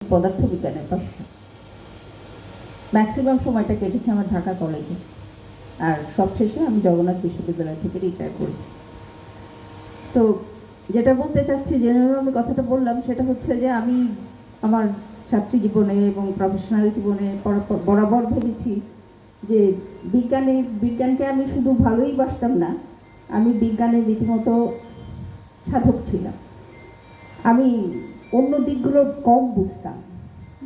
পদার্থবিজ্ঞানের professor. Maximum সময়টা কেটেছে আমার ঢাকা কলেজে, আর সবশেষে আমি জগন্নাথ বিশ্ববিদ্যালয় থেকে রিটায়ার করেছি। তো যেটা বলতে চাচ্ছি, জেনারেল আমি কথাটা বললাম, সেটা হচ্ছে যে আমি আমার ছাত্রী জীবনে এবং প্রফেশনাল জীবনে বরাবর ভেবেছি যে বিজ্ঞানকে আমি শুধু ভালোই বাসতাম না, আমি বিজ্ঞানের রীতিমতো সাধক ছিলাম। আমি অন্য দিকগুলো কম বুঝতাম।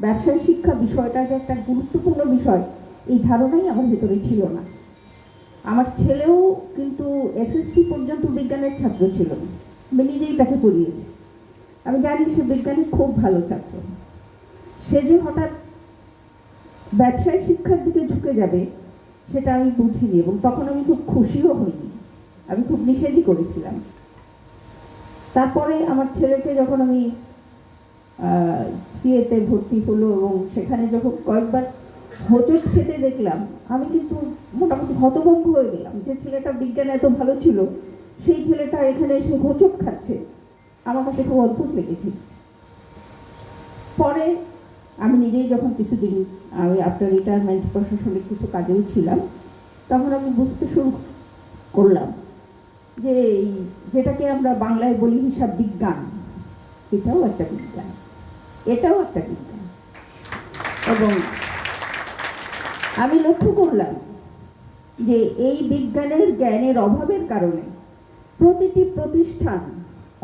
ব্যবসায় শিক্ষা বিষয়টা যে একটা গুরুত্বপূর্ণ বিষয়, এই ধারণাই আমার ভিতরে ছিল না। আমার ছেলেও কিন্তু এসএসসি পর্যন্ত বিজ্ঞানের ছাত্র ছিল না, আমি নিজেই তাকে পড়িয়েছি। আমি জানি সে বিজ্ঞানের খুব ভালো ছাত্র। সে যে হঠাৎ ব্যবসায় শিক্ষার দিকে ঝুঁকে যাবে সেটা আমি বুঝিনি, এবং তখন আমি খুব খুশিও হইনি, আমি খুব নিষেধই করেছিলাম। তারপরে আমার ছেলেকে যখন আমি সিএতে ভর্তি হলো এবং সেখানে যখন কয়েকবার হোঁচট খেতে দেখলাম, আমি কিন্তু মোটামুটি হতভম্ব হয়ে গেলাম যে ছেলেটা বিজ্ঞানে এত ভালো ছিল, সেই ছেলেটা এখানে এসে হোঁচট খাচ্ছে। আমার কাছে খুব অদ্ভুত লেগেছিল। পরে আমি নিজেই যখন কিছুদিন আমি আফটার রিটায়ারমেন্ট প্রশাসনিক কিছু কাজেও ছিলাম, তখন আমি বুঝতে শুরু করলাম যে যেটাকে আমরা বাংলায় বলি হিসাব বিজ্ঞান, এটাও একটা বিজ্ঞান, এটাও একটা বিজ্ঞান। এবং আমি লক্ষ্য করলাম যে এই বিজ্ঞানের জ্ঞানের অভাবের কারণে প্রতিটি প্রতিষ্ঠান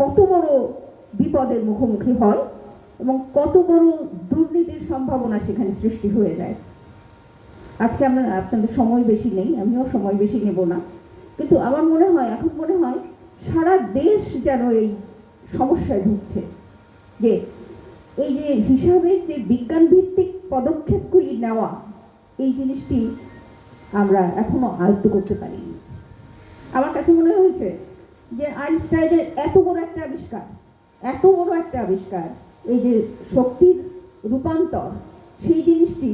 কত বড় বিপদের মুখোমুখি হয় এবং কত বড় দুর্নীতির সম্ভাবনা সেখানে সৃষ্টি হয়ে যায়। আজকে আপনাদের সময় বেশি নেই, আমিও সময় বেশি নেব না, কিন্তু আমার মনে হয়, এখন মনে হয় সারা দেশ যেন এই সমস্যায় ভুগছে যে এই যে হিসাবের যে বিজ্ঞানভিত্তিক পদক্ষেপগুলি নেওয়া, এই জিনিসটি আমরা এখনো আয়ত্ত করতে পারিনি। আমার কাছে মনে হয়েছে যে আইনস্টাইনের এত বড় একটা আবিষ্কার, এই যে শক্তির রূপান্তর, সেই জিনিসটি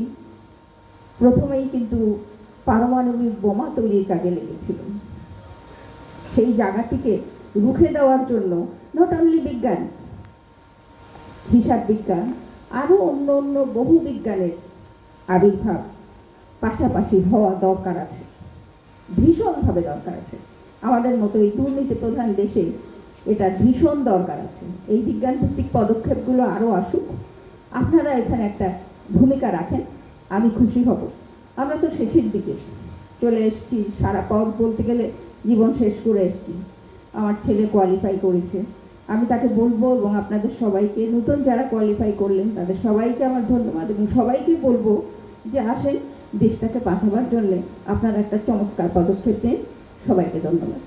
প্রথমেই কিন্তু পারমাণবিক বোমা তৈরির কাজে লেগেছিল। সেই জায়গাটিকে রুখে দেওয়ার জন্য নট অনলি বিজ্ঞান, হিসাব বিজ্ঞান, আরও অন্য অন্য বহু বিজ্ঞানের আবির্ভাব পাশাপাশি হওয়া দরকার আছে, ভীষণভাবে দরকার আছে। আমাদের মতো এই দুর্নীতি প্রধান দেশে এটা ভীষণ দরকার আছে। এই বিজ্ঞানভিত্তিক পদক্ষেপগুলো আরও আসুক, আপনারা এখানে একটা ভূমিকা রাখেন, আমি খুশি হব। আমরা তো শেষের দিকে চলে এসেছি, সারা পথ বলতে গেলে জীবন শেষ করে এসেছি। আমার ছেলে কোয়ালিফাই করেছে, আমি তাকে বলবো, এবং আপনাদের সবাইকে, নতুন যারা কোয়ালিফাই করলেন তাদের সবাইকে আমার ধন্যবাদ, এবং সবাইকে বলবো যে আসেন দেশটাকে বাঁচাবার জন্যে আপনারা একটা চমৎকার পদক্ষেপ নেন। সবাইকে ধন্যবাদ।